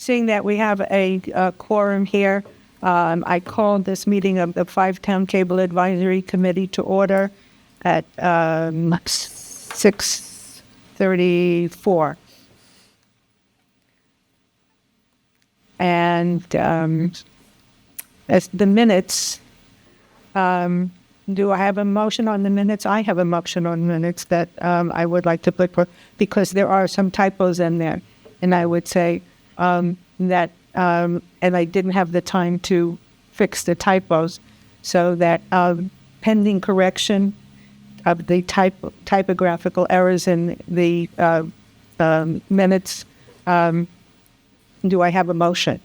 Seeing that we have a quorum here, I call this meeting of the Five-Town Cable Advisory Committee to order at 6:34. And as the minutes, do I have a motion on the minutes? I have a motion on the minutes that I would like to put for, because there are some typos in there. And I would say that, and I didn't have the time to fix the typos, so that pending correction of the typographical errors in the minutes, do I have a motion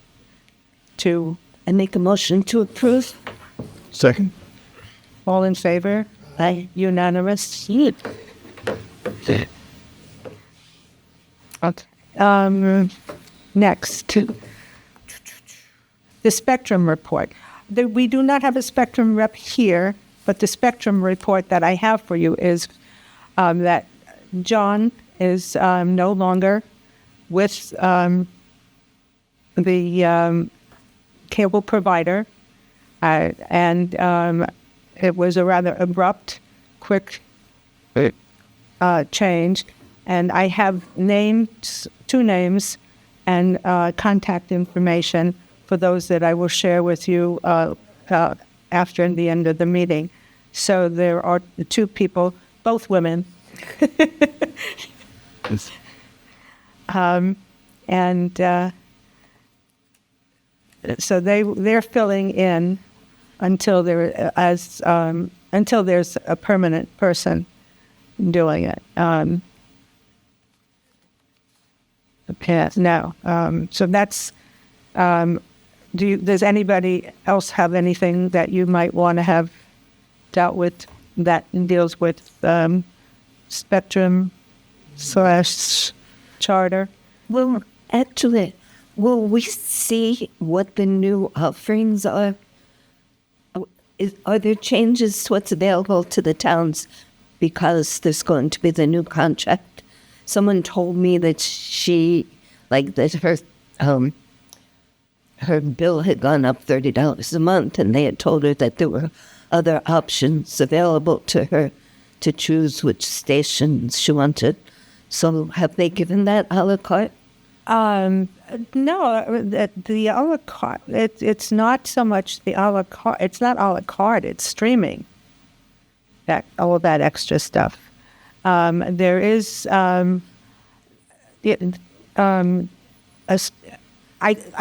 to? I make a motion to approve. Second. All in favor? Aye. Unanimous? Okay. Next, the Spectrum report. We do not have a Spectrum rep here, but the Spectrum report that I have for you is that John is no longer with the cable provider, and it was a rather abrupt, quick change. And I have two names and contact information for those that I will share with you after the end of the meeting. So there are two people, both women. So they're filling in until there's a permanent person doing it. No. So that's. Does anybody else have anything that you might want to have dealt with that deals with Spectrum/Charter? Well, actually, will we see what the new offerings are? Are there changes to what's available to the towns because there's going to be the new contract? Someone told me that her bill had gone up $30 a month, and they had told her that there were other options available to her to choose which stations she wanted. So have they given that a la carte? No, the a la carte, it's not so much the a la carte, it's not a la carte, it's streaming, all of that extra stuff. There is, I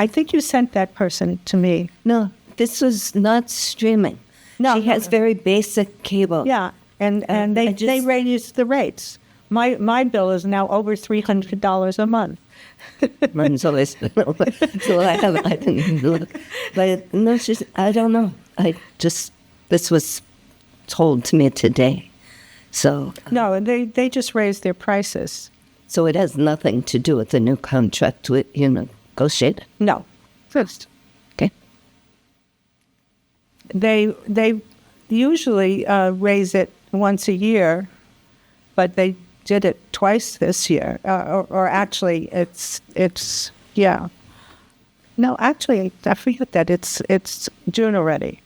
think you sent that person to me. No, this was not streaming. No, she has very basic cable. Yeah, and they raised the rates. My bill is now over $300 a month. Mine's always so I didn't look. But no, I don't know. This was told to me today. So no, they just raised their prices. So it has nothing to do with the new contract with negotiated? No. First. Okay. They usually raise it once a year, but they did it twice this year. Or actually, it's yeah. No, actually, I forget that it's June already.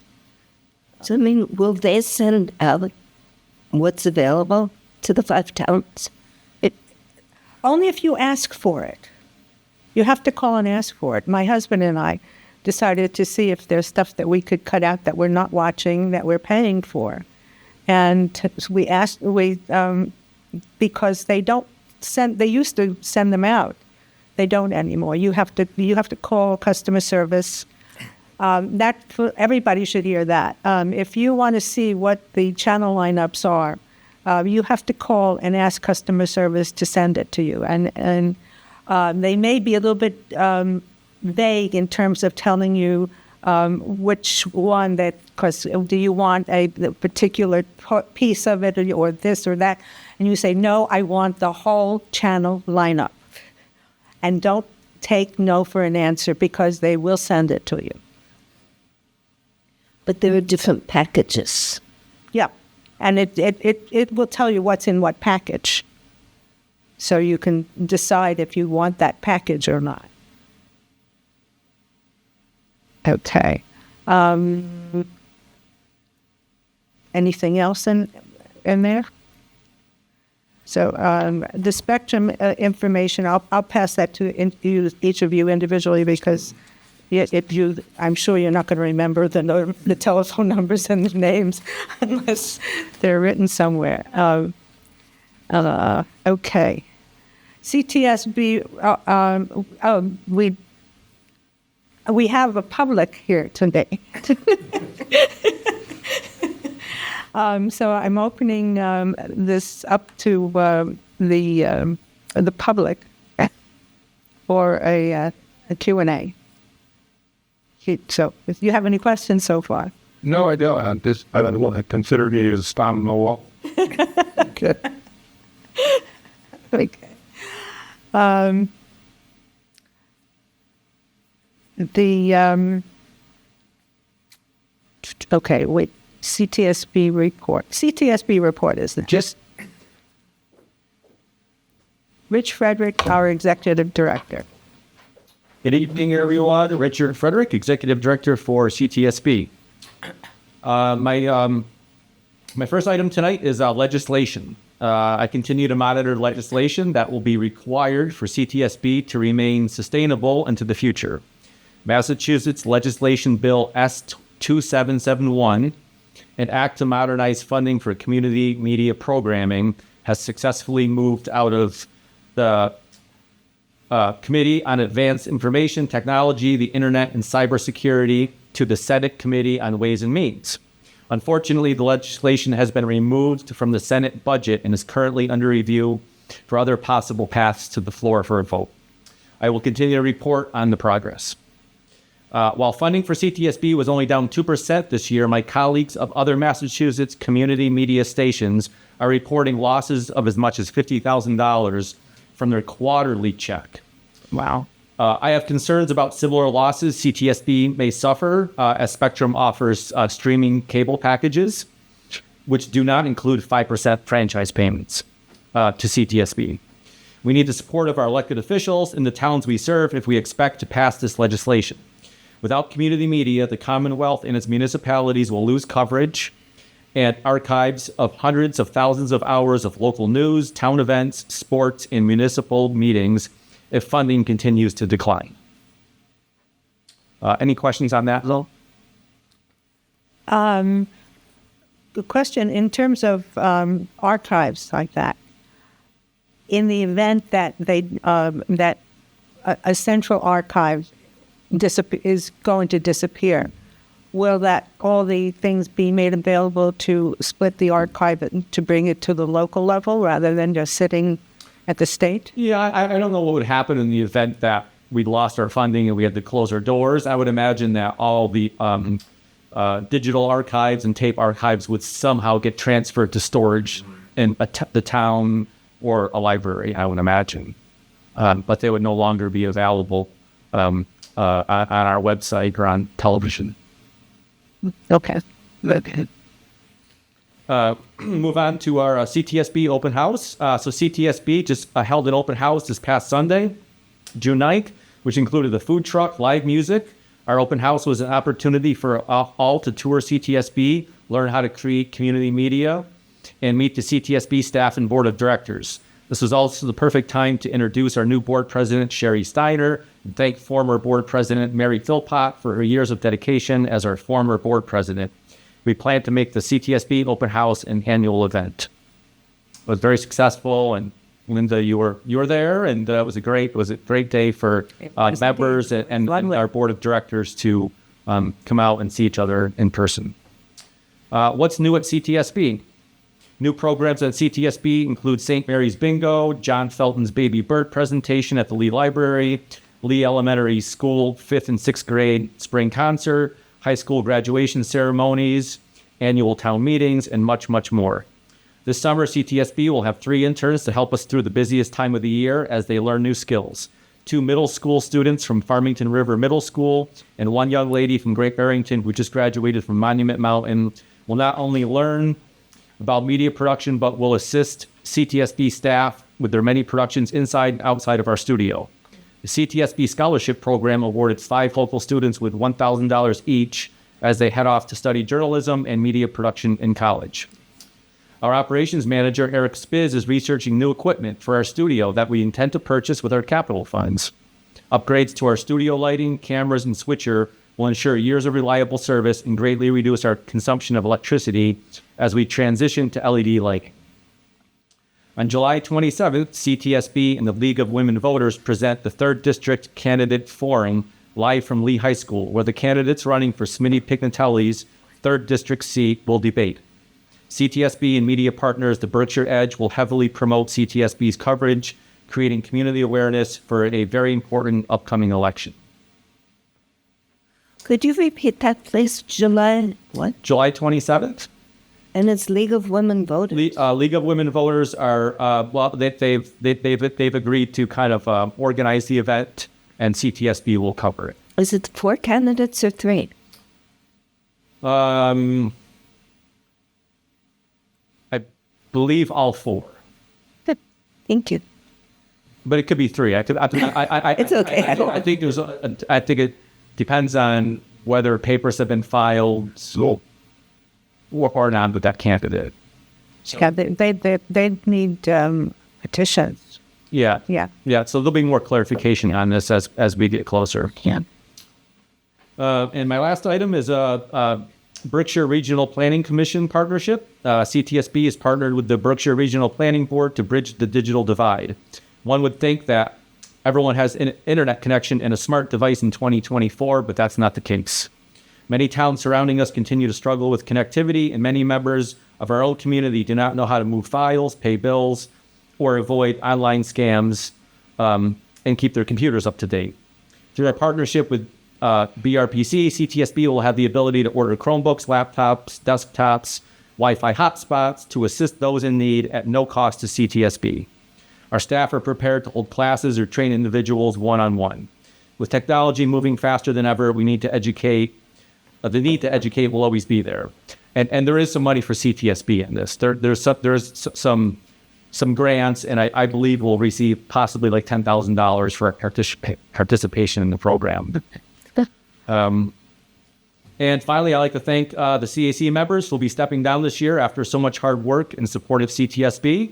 So I mean, will they send out what's available to the 5 towns? Only if you ask for it. You have to call and ask for it. My husband and I decided to see if there's stuff that we could cut out that we're not watching, that we're paying for. And we asked, because they used to send them out. They don't anymore. You have to call customer service. Everybody should hear that. If you want to see what the channel lineups are, you have to call and ask customer service to send it to you. And they may be a little bit vague in terms of telling you which one because do you want a particular piece of it or this or that? And you say, no, I want the whole channel lineup. And don't take no for an answer because they will send it to you. But there are different packages. Yeah. And it will tell you what's in what package. So you can decide if you want that package or not. Okay. Anything else in there? So the spectrum information, I'll pass that to each of you individually because I'm sure you're not going to remember the telephone numbers and the names unless they're written somewhere. Okay. CTSB, we have a public here today. So I'm opening this up to the public for a Q&A. So if you have any questions so far. No, I don't. I don't want to consider me as a star on the wall. Okay. Okay. Okay, wait. CTSB report. CTSB report is just Rich Frederick, our executive director. Good evening, everyone. Richard Frederick, Executive Director for CTSB. My first item tonight is legislation. I continue to monitor legislation that will be required for CTSB to remain sustainable into the future. Massachusetts Legislation Bill S2771, an act to modernize funding for community media programming, has successfully moved out of the Committee on Advanced Information Technology, the Internet, and Cybersecurity to the Senate Committee on Ways and Means. Unfortunately, the legislation has been removed from the Senate budget and is currently under review for other possible paths to the floor for a vote. I will continue to report on the progress. While funding for CTSB was only down 2% this year, my colleagues of other Massachusetts community media stations are reporting losses of as much as $50,000 from their quarterly check. Wow. I have concerns about similar losses CTSB may suffer as Spectrum offers streaming cable packages, which do not include 5% franchise payments to CTSB. We need the support of our elected officials in the towns we serve if we expect to pass this legislation. Without community media, the Commonwealth and its municipalities will lose coverage and archives of hundreds of thousands of hours of local news, town events, sports, and municipal meetings if funding continues to decline. Any questions on that, Lil? The question in terms of archives like that, in the event that that a central archive is going to disappear, will that all the things be made available to split the archive and to bring it to the local level rather than just sitting at the state? Yeah, I don't know what would happen in the event that we lost our funding and we had to close our doors. I would imagine that all the digital archives and tape archives would somehow get transferred to storage in the town or a library, I would imagine. But they would no longer be available on our website or on television. Okay. Move on to our CTSB open house. So CTSB just held an open house this past Sunday, June 9th, which included a food truck, live music. Our open house was an opportunity for all to tour CTSB, learn how to create community media, and meet the CTSB staff and board of directors. This was also the perfect time to introduce our new board president, Sherry Steiner, and thank former board president, Mary Philpott, for her years of dedication as our former board president. We plan to make the CTSB open house an annual event. It was very successful, and Linda, you were there, and it was a great day for members and our board of directors to come out and see each other in person. What's new at CTSB? New programs at CTSB include St. Mary's Bingo, John Felton's Baby Bird presentation at the Lee Library, Lee Elementary School 5th and 6th grade spring concert, high school graduation ceremonies, annual town meetings, and much, much more. This summer, CTSB will have 3 interns to help us through the busiest time of the year as they learn new skills. 2 middle school students from Farmington River Middle School and 1 young lady from Great Barrington who just graduated from Monument Mountain will not only learn about media production, but will assist CTSB staff with their many productions inside and outside of our studio. The CTSB Scholarship Program awarded 5 local students with $1,000 each as they head off to study journalism and media production in college. Our operations manager, Eric Spiz, is researching new equipment for our studio that we intend to purchase with our capital funds. Upgrades to our studio lighting, cameras, and switcher will ensure years of reliable service and greatly reduce our consumption of electricity as we transition to LED lighting. On July 27th, CTSB and the League of Women Voters present the 3rd District Candidate Forum live from Lee High School, where the candidates running for Smitty Pignatelli's 3rd District seat will debate. CTSB and media partners, the Berkshire Edge, will heavily promote CTSB's coverage, creating community awareness for a very important upcoming election. Could you repeat that, please? July what? July 27th? And it's League of Women Voters. League of Women Voters are they've agreed to kind of organize the event, and CTSB will cover it. Is it 4 candidates or 3? I believe all 4, Good. Thank you. but it could be 3. It's okay. I think I think it depends on whether papers have been filed So, or not with that candidate. Yeah, they need petitions. Yeah. Yeah. Yeah. So there'll be more clarification on this as we get closer. Yeah. And my last item is a Berkshire Regional Planning Commission partnership. CTSB is partnered with the Berkshire Regional Planning Board to bridge the digital divide. One would think that everyone has an internet connection and a smart device in 2024, but that's not the case. Many towns surrounding us continue to struggle with connectivity, and many members of our own community do not know how to move files, pay bills, or avoid online scams and keep their computers up to date. Through our partnership with BRPC, CTSB will have the ability to order Chromebooks, laptops, desktops, Wi-Fi hotspots to assist those in need at no cost to CTSB. Our staff are prepared to hold classes or train individuals one-on-one. With technology moving faster than ever, we need to educate. The need to educate will always be there, and there is some money for CTSB in this. There's some grants, and I believe we'll receive possibly like $10,000 for participation in the program. And finally, I'd like to thank the CAC members who will be stepping down this year after so much hard work in support of CTSB.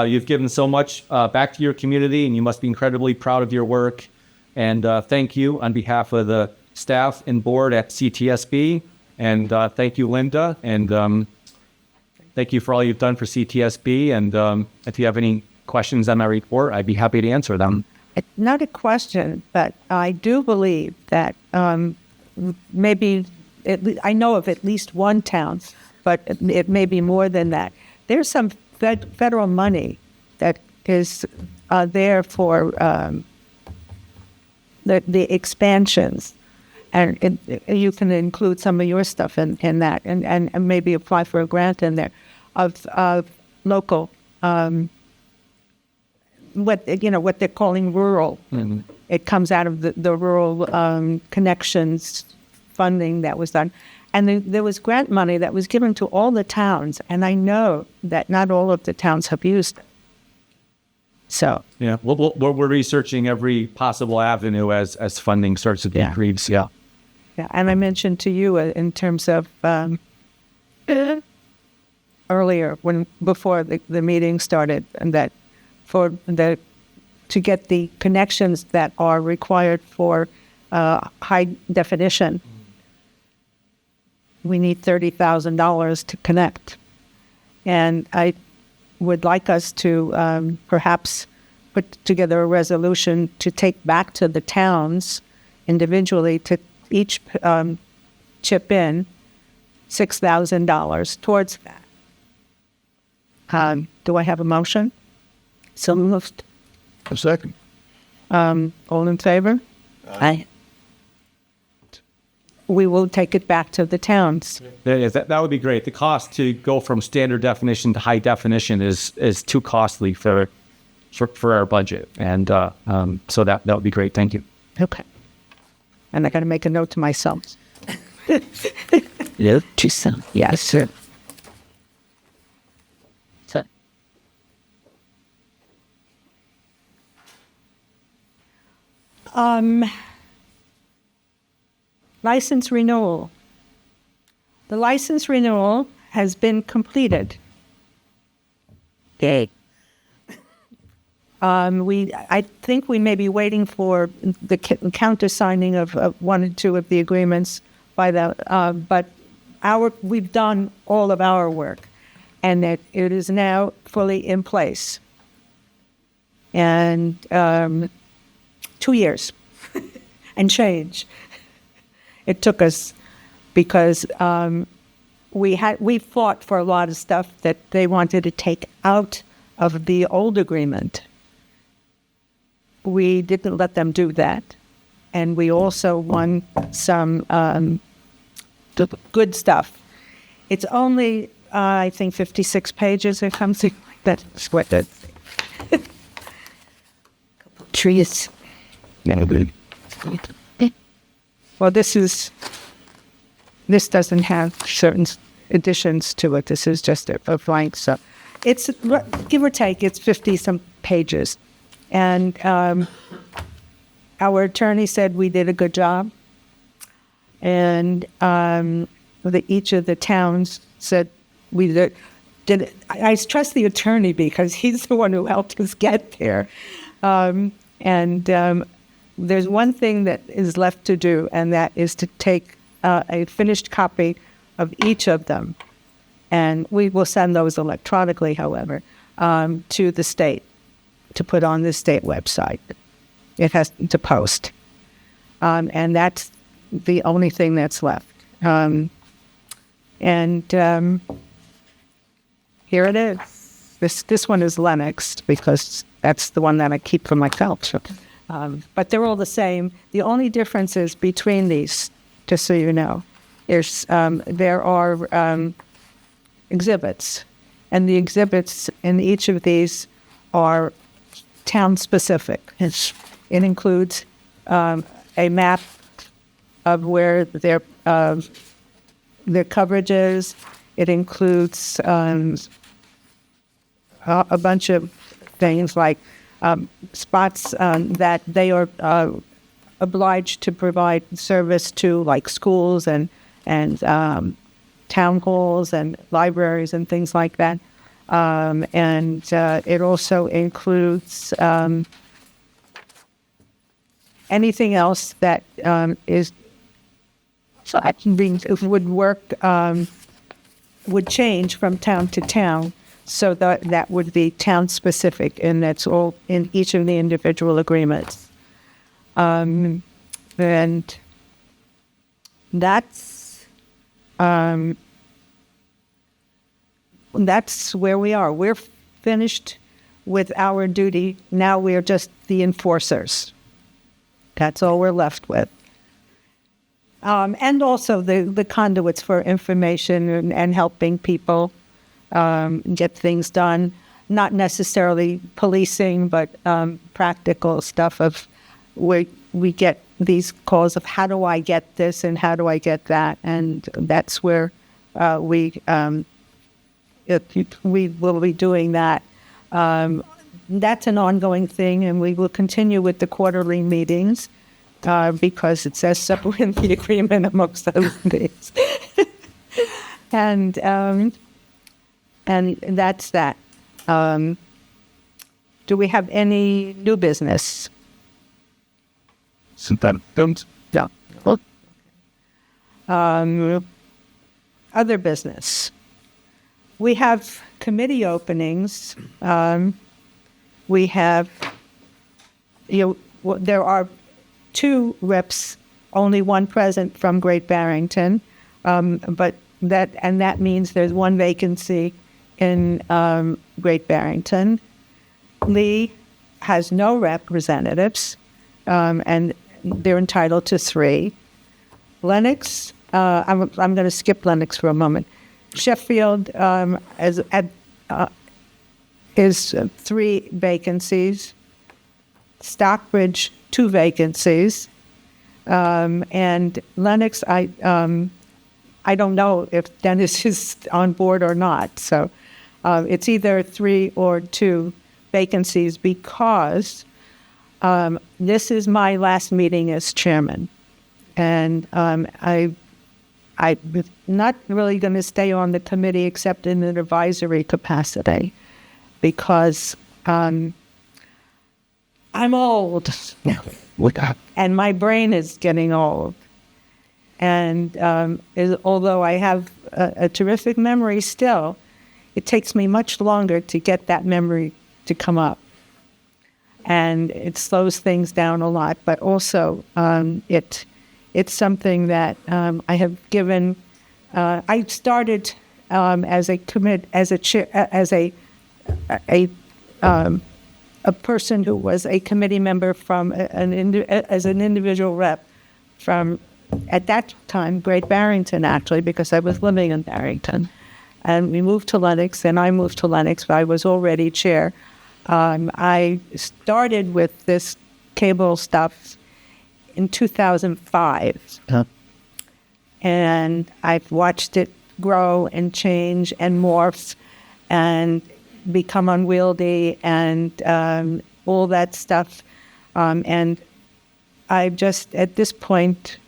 You've given so much back to your community, and you must be incredibly proud of your work. And thank you on behalf of the staff and board at CTSB. And thank you, Linda. And thank you for all you've done for CTSB. And if you have any questions on my report, I'd be happy to answer them. Not a question, but I do believe that maybe, I know of at least one town, but it may be more than that. There's some federal money that is there for the expansions. And you can include some of your stuff in that and maybe apply for a grant in there of local, what they're calling rural. Mm-hmm. It comes out of the rural connections funding that was done. And there was grant money that was given to all the towns. And I know that not all of the towns have used it. So yeah, we're researching every possible avenue as funding starts to decrease. Yeah. Yeah, and I mentioned to you in terms of earlier before the meeting started, and that to get the connections that are required for high definition, we need $30,000 to connect, and I would like us to perhaps put together a resolution to take back to the towns individually to each chip in $6,000 towards that. Do I have a motion? So moved. a second. All in favor? Aye. We will take it back to the towns. That would be great. The cost to go from standard definition to high definition is too costly for our budget, and so that would be great. Thank you. Okay. And I got to make a note to myself. Note to self. Yes, sir. License renewal. The license renewal has been completed. Okay. I think we may be waiting for the countersigning of one or two of the agreements by the, but we've done all of our work, and it is now fully in place. And 2 years and change it took us, because we fought for a lot of stuff that they wanted to take out of the old agreement. We didn't let them do that. And we also won some good stuff. It's only, I think, 56 pages or something like that. It's what it. Trees. Well, this doesn't have certain additions to it. This is just a blank. So it's, give or take, it's 50-some pages. And our attorney said we did a good job. And each of the towns said we did it. I trust the attorney because he's the one who helped us get there. There's one thing that is left to do, and that is to take a finished copy of each of them. And we will send those electronically, however, to the state, to put on the state website. It has to post. And that's the only thing that's left. Here it is. This one is Lennox, because that's the one that I keep for myself. So, but they're all the same. The only differences between these, just so you know, is there are exhibits. And the exhibits in each of these are town-specific. It includes a map of where their coverage is. It includes a bunch of things like spots that they are obliged to provide service to, like schools and town halls and libraries and things like that. It also includes anything else that is would work, would change from town to town. So that would be town specific, and that's all in each of the individual agreements. And that's where we are. We're finished with our duty. Now we're just the enforcers. That's all we're left with. And also the conduits for information and helping people get things done. Not necessarily policing, but practical stuff of where we get these calls of how do I get this and how do I get that, and that's where we will be doing that. That's an ongoing thing, and we will continue with the quarterly meetings because it says so in the agreement, amongst other things. And that's that. Do we have any new business? Don't. No. Other business. We have committee openings. We have, there are 2 reps, only 1 present from Great Barrington, but that means there's 1 vacancy in Great Barrington. Lee has no representatives, and they're entitled to 3. Lennox, I'm going to skip Lennox for a moment. Sheffield is 3 vacancies. Stockbridge, 2 vacancies. And Lennox, I don't know if Dennis is on board or not. So it's either 3 or 2 vacancies because This is my last meeting as chairman, and I'm not really going to stay on the committee except in an advisory capacity, because I'm old, and my brain is getting old. And although I have a terrific memory still, it takes me much longer to get that memory to come up. And it slows things down a lot. But also, it's something that I have given. I started as a person who was a committee member from as an individual rep from, at that time, Great Barrington, actually, because I was living in Barrington. And we moved to Lenox, and I moved to Lenox, but I was already chair. I started with this cable stuff in 2005. And I've watched it grow and change and morph and become unwieldy and all that stuff. And I just, at this point,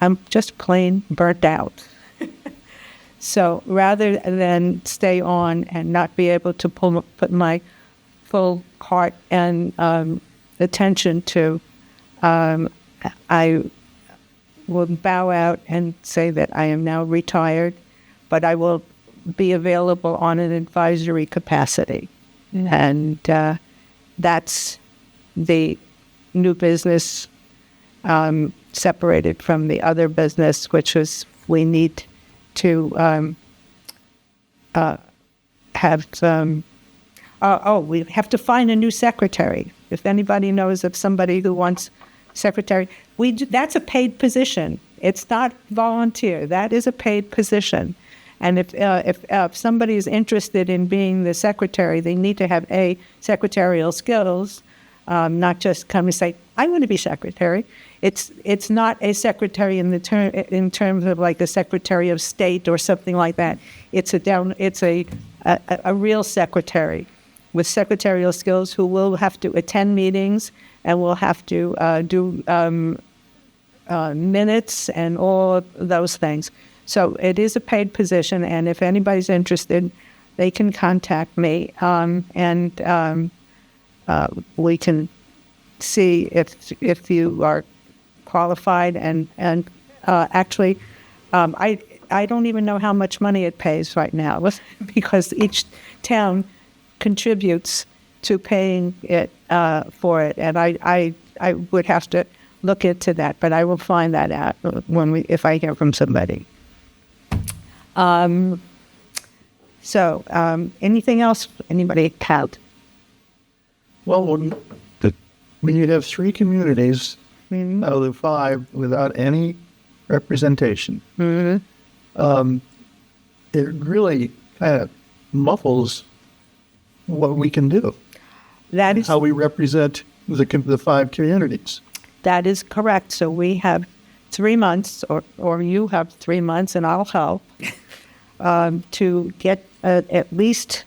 I'm just plain burnt out. So rather than stay on and not be able to put my full heart and attention to, I will bow out and say that I am now retired, but I will be available on an advisory capacity. And that's the new business separated from the other business, which is we need to have some. We have to find a new secretary. If anybody knows of somebody who wants secretary, that's a paid position. It's not volunteer. That is a paid position. And if somebody is interested in being the secretary, they need to have secretarial skills, not just come and say, "I want to be secretary." It's not a secretary in terms of like a Secretary of State or something like that. It's a real secretary with secretarial skills who will have to attend meetings and will have to do minutes and all of those things. So it is a paid position, and if anybody's interested, they can contact me, and we can see if you are qualified. And actually, I don't even know how much money it pays right now because each town contributes to paying it for it, and I would have to look into that, but I will find that out if I hear from somebody. So anything else anybody had? Well, when you have three communities out of the five without any representation, it really kind of muffles what we can do. That is how we represent the five communities. That is correct. So we have 3 months, or you have 3 months, and I'll help to get at least,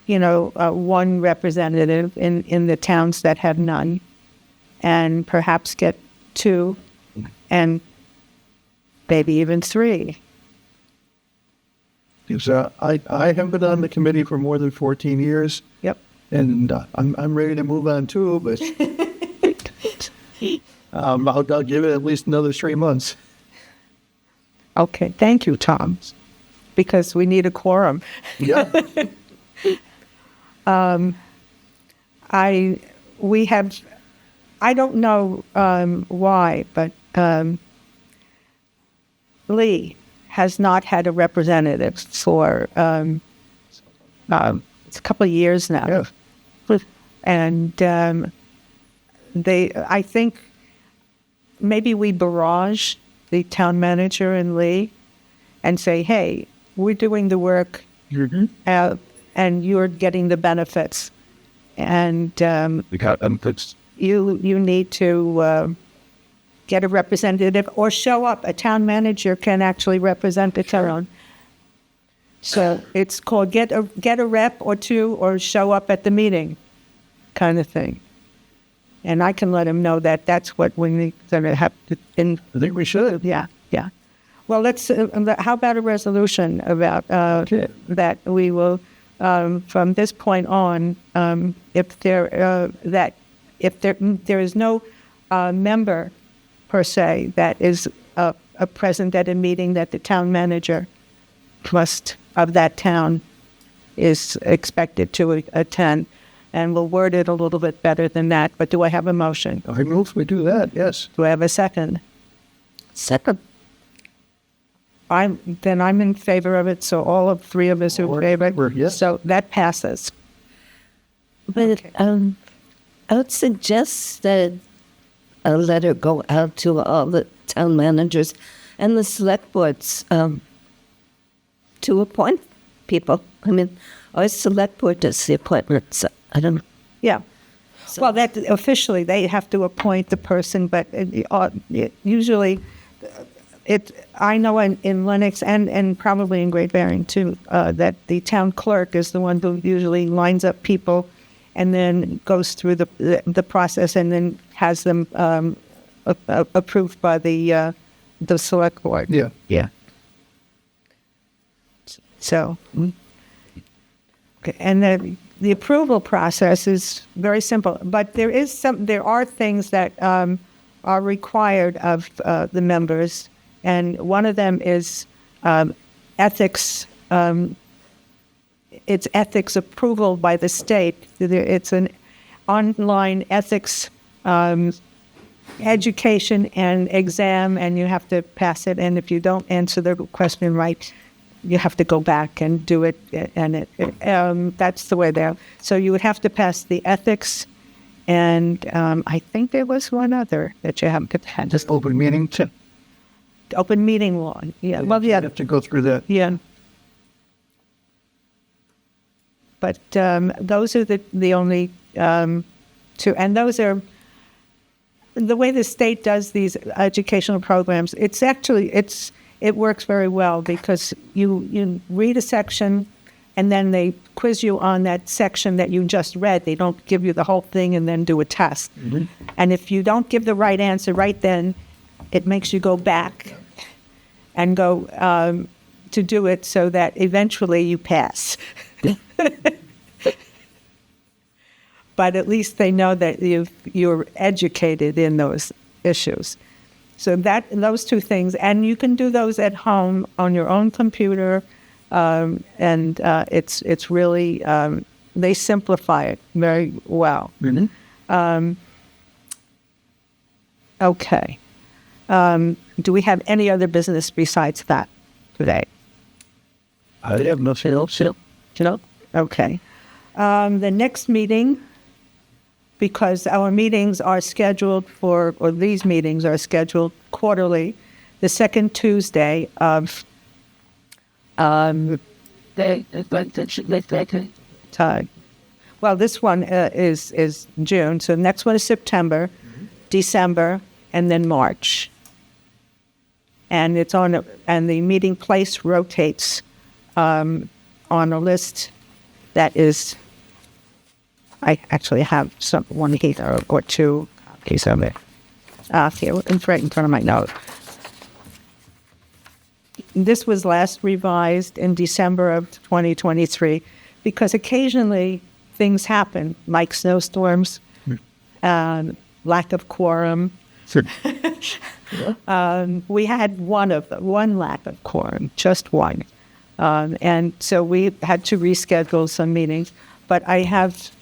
one representative in the towns that have none, and perhaps get 2, and maybe even 3. Because I have been on the committee for more than 14 years. Yep. And I'm ready to move on too, but I'll give it at least another 3 months. Okay, thank you, Tom, because we need a quorum. Yeah. I don't know why, but Lee has not had a representative for it's a couple of years now. Yeah. And I think maybe we barrage the town manager in Lee and say, "Hey, we're doing the work, and you're getting the benefits, and you need to get a representative or show up. A town manager can actually represent the town." So it's called get a rep or 2 or show up at the meeting kind of thing. And I can let him know that that's what we're going to have to, I think we should. yeah, yeah. Well, let's, how about a resolution about that we will, from this point on, if there is no member per se that is present at a meeting, that the town manager of that town is expected to attend. And we'll word it a little bit better than that. But do I have a motion? I move we do that, yes. Do I have a second? Second. I'm in favor of it, so all of three of us are in favor. Yes. So that passes. But I would suggest that a letter go out to all the town managers and the select boards to appoint people. I mean, our select board does the appointments. I don't know. Yeah. Well, that officially they have to appoint the person, but usually, I know in Lennox and probably in Great Barrington too, that the town clerk is the one who usually lines up people, and then goes through the process and then has them approved by the select board. Yeah. Yeah. So, okay, and the approval process is very simple, but there are things that are required of the members, and one of them is ethics. It's ethics approval by the state. It's an online ethics education and exam, and you have to pass it. And if you don't answer the question right, you have to go back and do it, and that's the way there. So you would have to pass the ethics, and I think there was one other that you have to pass. Just open meeting. Open meeting law. Yeah. Well, yeah. You have to go through that. Yeah. But those are the only two, and those are the way the state does these educational programs. It works very well because you read a section, and then they quiz you on that section that you just read. They don't give you the whole thing and then do a test. Mm-hmm. And if you don't give the right answer right then, it makes you go back and go to do it so that eventually you pass. But at least they know that you're educated in those issues. So those two things, and you can do those at home on your own computer, and it's really they simplify it very well. Mm-hmm. Okay. Do we have any other business besides that today? I have nothing else. No? Okay. The next meeting, because our meetings are scheduled these meetings are scheduled quarterly, the second Tuesday of time. Well, this one is June, so the next one is September, December, and then March. And and the meeting place rotates on a list that is. I actually have one here or two copies of it. Here, right in front of my note. This was last revised in December of 2023 because occasionally things happen, like snowstorms, lack of quorum. Sure. We had one lack of quorum, just one. And so we had to reschedule some meetings. But I have,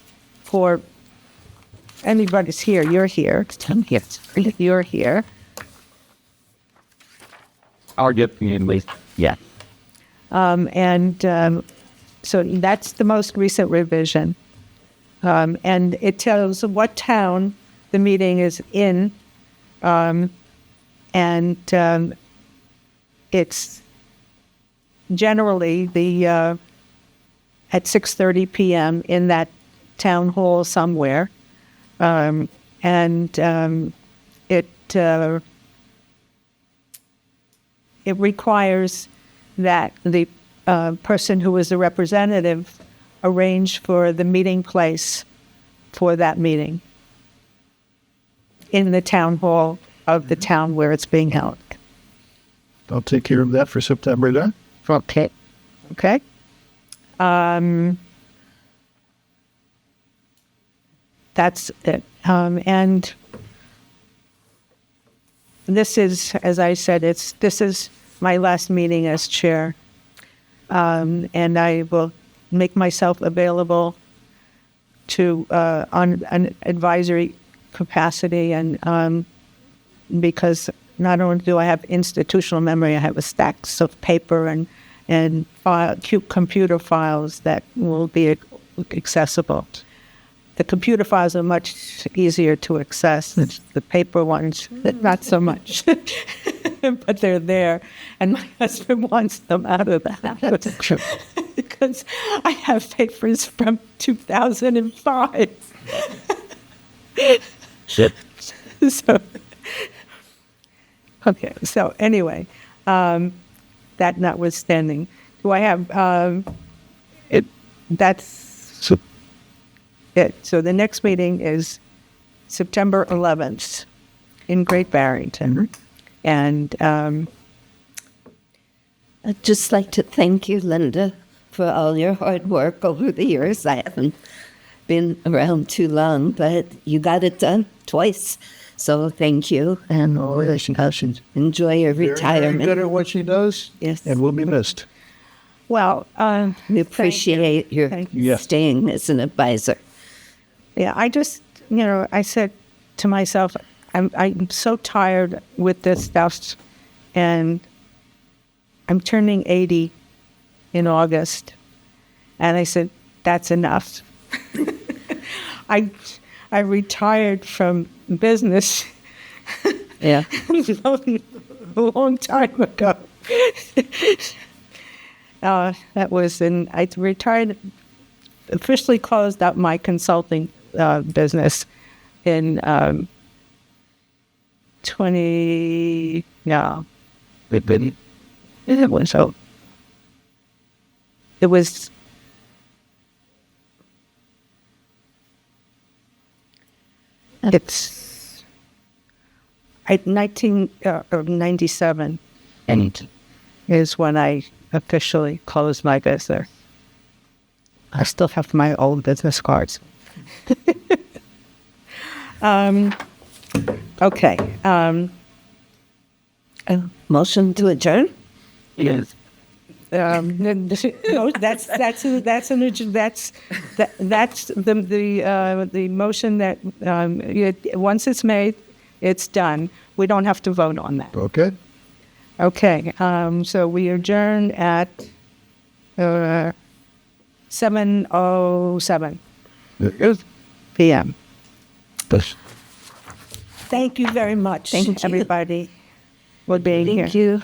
for anybody's here, you're here. You're here. I'll get the least. Yeah. So that's the most recent revision. And it tells what town the meeting is in. It's generally at 6:30 p.m. in that town hall somewhere. It requires that the person who is the representative arrange for the meeting place for that meeting. in the town hall of the town where it's being held. I'll take care of that for September then. Okay. Okay. That's it. And this is, as I said, this is my last meeting as chair. And I will make myself available to on an advisory capacity, and because not only do I have institutional memory, I have a stacks of paper and computer files that will be accessible. The computer files are much easier to access. The paper ones, not so much. But they're there, and my husband wants them out of the house because I have papers from 2005. Shit. So, okay. So anyway, that notwithstanding, do I have it? That's it. So the next meeting is September 11th in Great Barrington. And I'd just like to thank you, Linda, for all your hard work over the years. I haven't been around too long, but you got it done twice. So thank you, and enjoy your Very retirement. good at what she does. Yes. And will be missed. well, We appreciate your Thank you. Yeah. staying as an advisor. yeah, I just, I said to myself, I'm so tired with this stuff, and I'm turning 80 in August, and I said, that's enough. I retired from business Yeah. a long time ago. That was I retired, officially closed out my consulting business in 20, yeah. It was so. It was. It's. 1997 is when I officially closed my business. I still have my old business cards. Okay. Motion to adjourn? Yes. No, that's the motion that once it's made, it's done. We don't have to vote on that. Okay. Okay. So we adjourn at 7:07 Yes. p.m. Yes. Thank you very much, Thank you. everybody, for being here. Thank you.